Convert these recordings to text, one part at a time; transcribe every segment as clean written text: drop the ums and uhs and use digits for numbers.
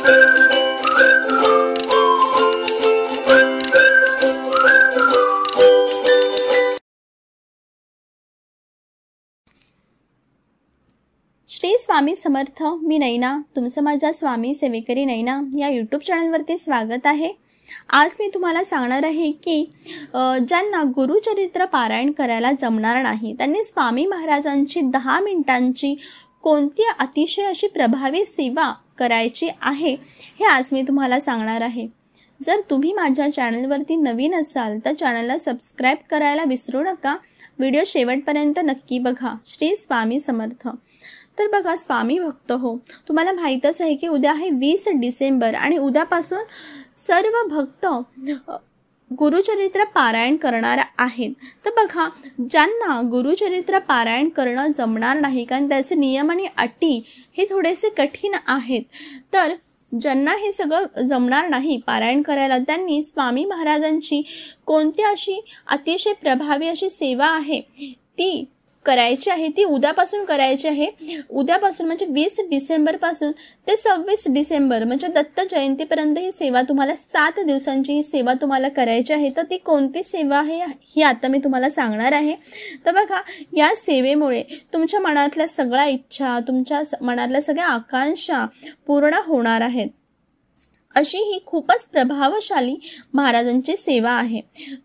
श्री स्वामी समर्थ। मी नैना, तुमचं माझ्या स्वामी सेवेकरी नैना या यूट्यूब चॅनलवरती स्वागत आहे। आज मी तुम्हाला सांगणार आहे की ज्यांना गुरुचरित्र पारायण करायला जमणार नाही त्यांनी स्वामी महाराजांची 10 मिनिटांची कोणती अतिशय अशी प्रभावी सेवा करायची आहे हे आज मी तुम्हाला सांगणार आहे। जर तुम्ही माझ्या चॅनलवरती नवीन असाल तर चॅनलला सबस्क्राइब करायला विसरू नका। व्हिडिओ शेवटपर्यंत नक्की बघा। श्री स्वामी समर्थ। तर बघा स्वामी भक्त हो, तुम्हाला माहीतच आहे की उद्या आहे 20 डिसेंबर आणि उद्यापासून सर्व भक्त गुरुचरित्र पारायण करणार आहेत। तर बघा ज्यांना गुरुचरित्र पारायण करणं जमणार नाही कारण त्याचे नियम आणि अटी हे थोडेसे कठीण आहेत, तर ज्यांना हे सगळं जमणार नाही पारायण करायला त्यांनी स्वामी महाराजांची कोणती अशी अतिशय प्रभावी अशी सेवा आहे ती करायची आहे, ती उद्यापासून करायची आहे। उद्यापासून म्हणजे 20 डिसेंबर पासून ते 26 डिसेंबर म्हणजे दत्त जयंतीपर्यंत ही सेवा तुम्हाला 7 दिवसांची ही सेवा तुम्हाला करायची आहे। तर ती कोणती सेवा आहे ही आता मी तुम्हाला सांगणार आहे। तर बघा या सेवेमुळे तुमच्या मनातल्या सगळ्या इच्छा, तुमच्या मनातल्या सगळ्या आकांक्षा पूर्ण होणार आहेत। अशी ही खूपच प्रभावशाली महाराजांची सेवा आहे।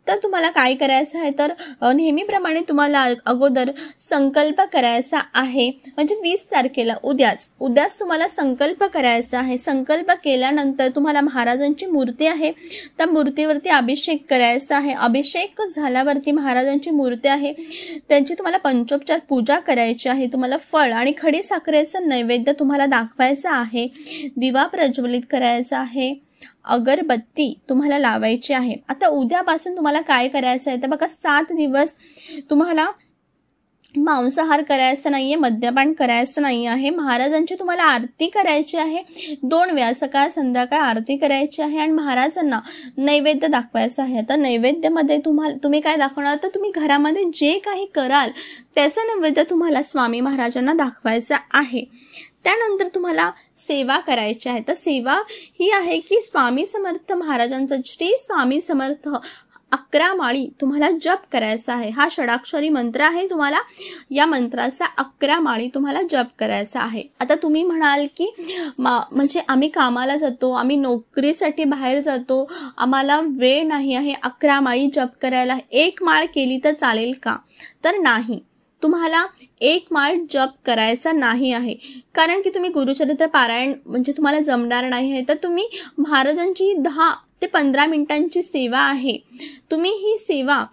तर तुम्हाला काय करायचं आहे तर नेहमीप्रमाणे तुम्हाला अगोदर संकल्प करायचा आहे, म्हणजे 20 तारखेला उद्याच तुम्हाला संकल्प करायचा आहे। संकल्प केल्यानंतर तुम्हाला महाराजांची मूर्ती आहे त्या मूर्तीवरती अभिषेक करायचा आहे। अभिषेक झाल्यावरती महाराजांची मूर्ती आहे त्यांची तुम्हाला पंचोपचार पूजा करायची आहे। तुम्हाला फळ आणि खडी साखरेचं नैवेद्य तुम्हाला दाखवायचं आहे, दिवा प्रज्वलित करायचा आहे, अगरबत्ती तुम्हाला लावायची आहे। आता उद्यापासून तुम्हाला काय करायचं आहे तर बघा 7 दिवस तुम्हाला मांसाहार करायचा नाहीये, मद्यपान करायचं नाही आहे। महाराजांची तुम्हाला आरती करायची आहे 2 वेळा, सकाळ संध्याकाळ आरती करायची आहे आणि महाराजांना नैवेद्य दाखवायचं आहे। आता नैवेद्यामध्ये तुम्ही काय दाखवणार तर तुम्ही घरामध्ये जे काही कराल त्याचं नैवेद्य तुम्हाला स्वामी महाराजांना दाखवायचं आहे। त्यानंतर तुम्हाला सेवा करायची आहे। तर सेवा ही आहे की स्वामी समर्थ महाराजांचा श्री स्वामी समर्थ 11 माळी तुम्हाला जप करायचा आहे। हा षडाक्षरी मंत्र आहे, तुम्हाला या मंत्राचा 11 माळी तुम्हाला जप करायचा आहे। आता तुम्ही म्हणाल की म्हणजे आम्ही कामाला जातो, आम्ही नोकरीसाठी बाहेर जातो, आम्हाला वेळ नाही आहे 11 माळी जप करायला, 1 माळ केली तर चालेल का? तर नाही, तुम्हाला 1 माळ जप करायचा नाही आहे, कारण की तुम्ही गुरुचरित्र पारायण म्हणजे तुम्हाला जमणार नाही आहे। तर तुम्ही महाराजांची 10 ते 15 मिनिटांची सेवा आहे, तुम्ही ही सेवा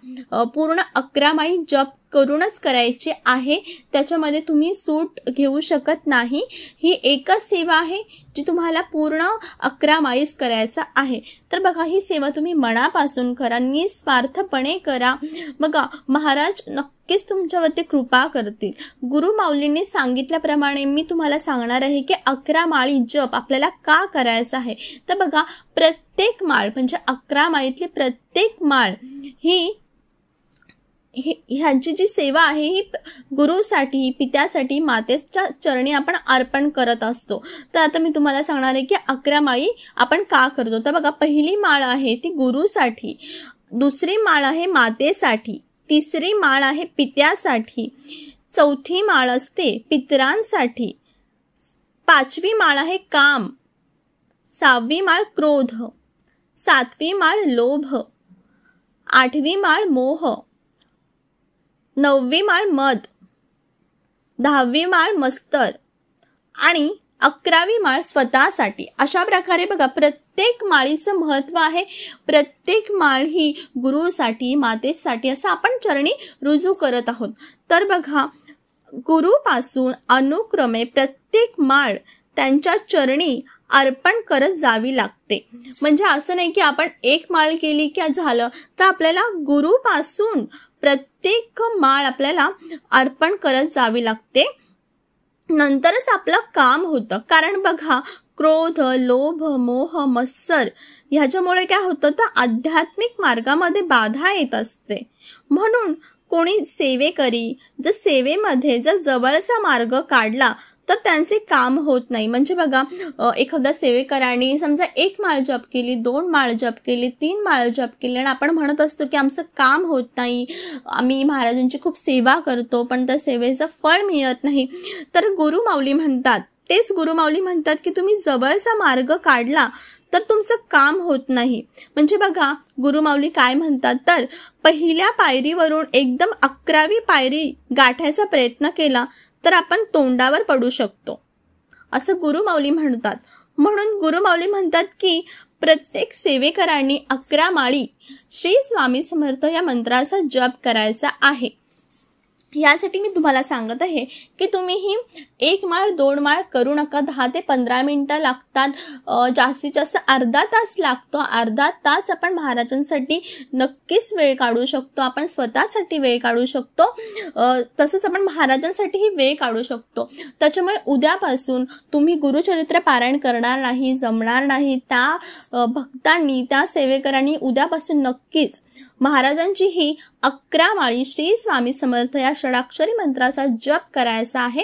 पूर्ण 11 माळी जप करूनच करायची आहे। त्याच्यामध्ये तुम्ही सूट घेऊ शकत नाही। ही एकच सेवा आहे जी तुम्हाला पूर्ण 11 माळीच करायचा आहे। तर बघा ही सेवा तुम्ही मनापासून करा, निस्वार्थपणे करा। बघा महाराज नक्कीच तुमच्यावरती कृपा करतील। गुरु माऊलींनी सांगितल्याप्रमाणे मी तुम्हाला सांगणार आहे की 11 माळी जप आपल्याला का करायचा आहे। तर बघा प्रत्येक माळ म्हणजे 11 माळीतली प्रत्येक माळ ही ह्यांची जी सेवा आहे ही गुरुसाठी, पित्यासाठी, मातेच्या चरणी आपण अर्पण करत असतो। तर आता मी तुम्हाला सांगणार आहे की 11 माळी आपण का करतो। तर बघा पहिली माळ आहे ती गुरुसाठी, दुसरी माळ आहे मातेसाठी, तिसरी माळ आहे पित्यासाठी, चौथी माळ असते पितरांसाठी, 5वी माळ आहे काम, 6वी माळ क्रोध, 7वी माळ लोभ, 8वी माळ मोह, 9वी माळ मद, 10वी माळ मस्तर आणि 11वी माळ स्वतःसाठी। अशा प्रकारे बघा प्रत्येक माळीचं महत्त्व आहे। प्रत्येक माळ ही गुरुसाठी, मातेसाठी असं आपण चरणी रुजू करत आहोत। तर बघा गुरुपासून अनुक्रमे प्रत्येक माळ त्यांच्या चरणी अर्पण करत जावी लागते। म्हणजे असं नाही की आपण 1 माळ केली की झालं, तर आपल्याला गुरुपासून प्रत्येक माळ आपल्याला अर्पण करत जावी लागते, नंतरच आपलं काम होतं। कारण बघा क्रोध, लोभ, मोह, मत्सर ह्याच्यामुळे काय होतं तर आध्यात्मिक मार्गामध्ये बाधा येत असते। म्हणून कोणी सेवेकरी जर सेवेमध्ये जर जवळचा मार्ग काढला तर त्यांचे काम होत नाही. म्हणजे बघा, एखाद्या सेवेकरांनी समजा 1 माळ जप केली, 2 माळ जप केली, 3 माळ जप केली आणि आपण म्हणत असतो की आमचं काम होत नाही, आम्ही महाराजांची खूप सेवा करतो पण त्या सेवेचं फळ मिळत नाही, तर गुरुमाऊली म्हणतात, तेच गुरुमाऊली म्हणतात की तुम्ही जवळचा मार्ग काढला तर तुमचं काम होत नाही. म्हणजे बघा, गुरुमाऊली काय म्हणतात, तर पहिल्या पायरीवरून एकदम 11वी पायरी गाठायचा प्रयत्न केला तर आपण तोंडावर पडू शकतो, असं गुरुमाऊली म्हणतात. म्हणून गुरुमाऊली म्हणतात की प्रत्येक सेवेकरांनी 11 माळी श्री स्वामी समर्थ या मंत्राचा जप करायचा आहे. यासाठी मी तुम्हाला सांगत आहे की तुम्हीही 1 माळ 2 माळ करू नका. 10 ते 15 मिनिटं लागतात, जास्तीत जास्त अर्धा तास लागतो. अर्धा तास आपण महाराजांसाठी नक्कीच वेळ काढू शकतो, आपण स्वतःसाठी वेळ काढू शकतो, तसंच आपण महाराजांसाठीही वेळ काढू शकतो. त्याच्यामुळे उद्यापासून तुम्ही गुरुचरित्र पारायण करणार नाही, जमणार नाही, त्या भक्तांनी, त्या सेवेकरांनी उद्यापासून नक्कीच महाराजांची ही 11 माळी श्री स्वामी समर्थ या षडाक्षरी मंत्राचा जप करायचा आहे.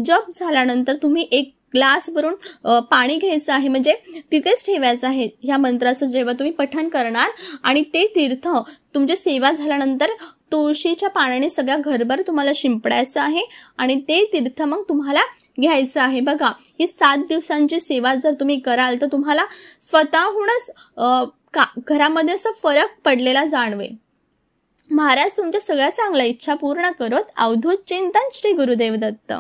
जप झाल्यानंतर तुम्ही 1 ग्लास भरून पाणी घ्यायचं आहे, म्हणजे तिथेच ठेवायचं आहे ह्या मंत्राचं जेव्हा तुम्ही पठण करणार. आणि ते तीर्थ तुमची सेवा झाल्यानंतर तुळशीच्या पाण्याने सगळ्या घरभर तुम्हाला शिंपडायचं आहे आणि ते तीर्थ मग तुम्हाला घ्यायचं आहे. बघा, ही 7 दिवसांची सेवा जर तुम्ही कराल तर तुम्हाला स्वतःहूनच घरामध्ये असं फरक पडलेला जाणवेल. महाराज तुमच्या सगळ्या चांगल्या इच्छा पूर्ण करत. अवधूत चिंतन, श्री गुरुदेव दत्त.